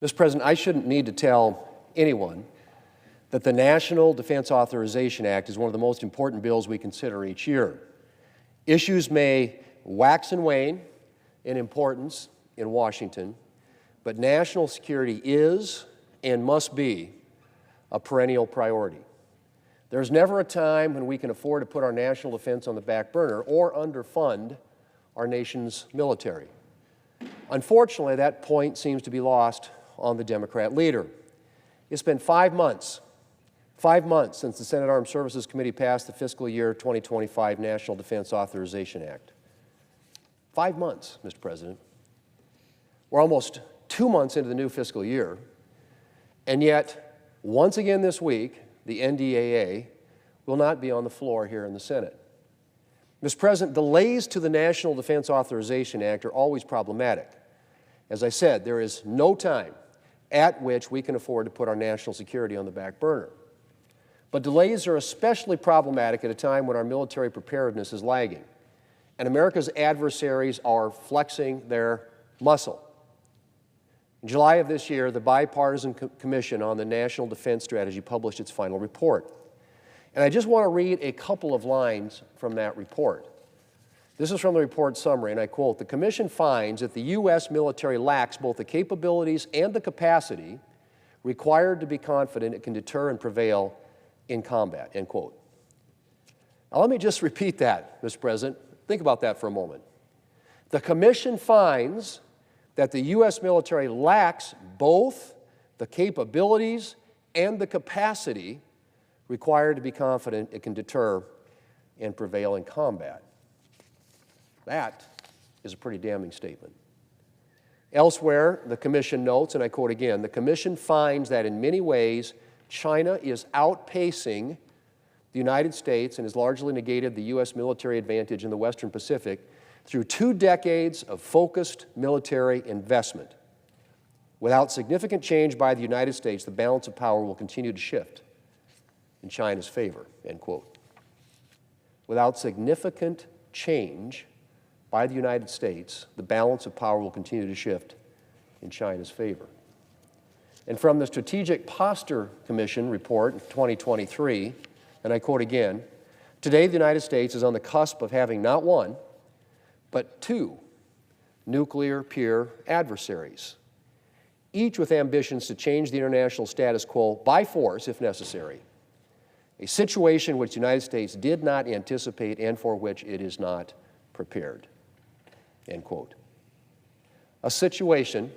Mr. President, I shouldn't need to tell anyone that the National Defense Authorization Act is one of the most important bills we consider each year. Issues may wax and wane in importance in Washington, but national security is and must be a perennial priority. There's never a time when we can afford to put our national defense on the back burner or underfund our nation's military. Unfortunately, that point seems to be lost on the Democrat leader. It's been 5 months since the Senate Armed Services Committee passed the fiscal year 2025 National Defense Authorization Act. 5 months, Mr. President. We're almost 2 months into the new fiscal year, and yet, once again this week, the NDAA will not be on the floor here in the Senate. Mr. President, delays to the National Defense Authorization Act are always problematic. As I said, there is no time at which we can afford to put our national security on the back burner. But delays are especially problematic at a time when our military preparedness is lagging, and America's adversaries are flexing their muscle. In July of this year, the Bipartisan Commission on the National Defense Strategy published its final report. And I just want to read a couple of lines from that report. This is from the report summary, and I quote, "The Commission finds that the U.S. military lacks both the capabilities and the capacity required to be confident it can deter and prevail in combat," end quote. Now let me just repeat that, Mr. President. Think about that for a moment. The Commission finds that the U.S. military lacks both the capabilities and the capacity required to be confident it can deter and prevail in combat. That is a pretty damning statement. Elsewhere, the Commission notes, and I quote again, "The Commission finds that in many ways, China is outpacing the United States and has largely negated the U.S. military advantage in the Western Pacific through 2 decades of focused military investment. Without significant change by the United States, the balance of power will continue to shift in China's favor," end quote. Without significant change by the United States, the balance of power will continue to shift in China's favor. And from the Strategic Posture Commission report in 2023, and I quote again, "Today the United States is on the cusp of having not one, but 2 nuclear peer adversaries, each with ambitions to change the international status quo by force if necessary, a situation which the United States did not anticipate and for which it is not prepared," end quote. A situation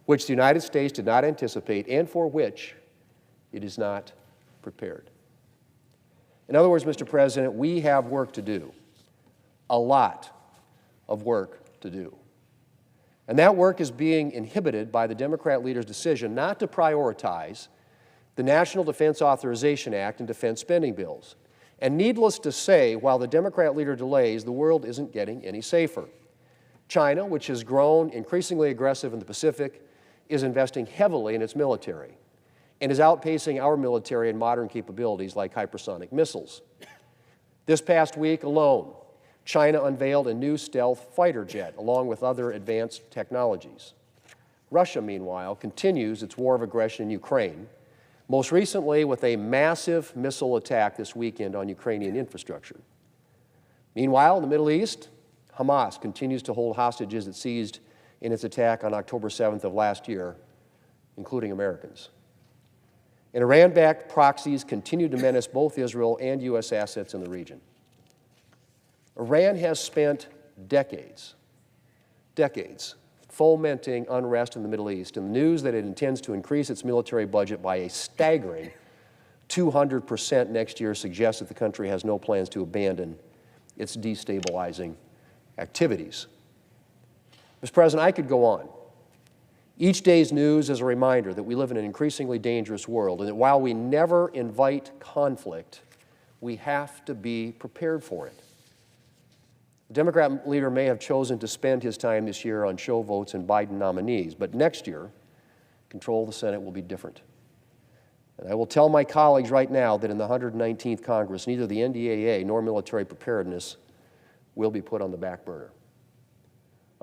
which the United States did not anticipate and for which it is not prepared. In other words, Mr. President, we have work to do, a lot of work to do. And that work is being inhibited by the Democrat leader's decision not to prioritize the National Defense Authorization Act and defense spending bills. And needless to say, while the Democrat leader delays, the world isn't getting any safer. China, which has grown increasingly aggressive in the Pacific, is investing heavily in its military and is outpacing our military in modern capabilities like hypersonic missiles. This past week alone, China unveiled a new stealth fighter jet along with other advanced technologies. Russia, meanwhile, continues its war of aggression in Ukraine, most recently with a massive missile attack this weekend on Ukrainian infrastructure. Meanwhile, in the Middle East, Hamas continues to hold hostages it seized in its attack on October 7th of last year, including Americans. And Iran-backed proxies continue to menace both Israel and U.S. assets in the region. Iran has spent decades fomenting unrest in the Middle East, and the news that it intends to increase its military budget by a staggering 200% next year suggests that the country has no plans to abandon its destabilizing activities. Mr. President, I could go on. Each day's news is a reminder that we live in an increasingly dangerous world, and that while we never invite conflict, we have to be prepared for it. The Democrat leader may have chosen to spend his time this year on show votes and Biden nominees, but next year, control of the Senate will be different. And I will tell my colleagues right now that in the 119th Congress, neither the NDAA nor military preparedness will be put on the back burner.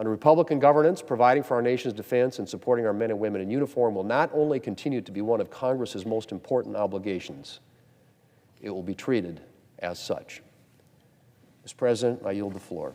Under Republican governance, providing for our nation's defense and supporting our men and women in uniform will not only continue to be one of Congress's most important obligations, it will be treated as such. Mr. President, I yield the floor.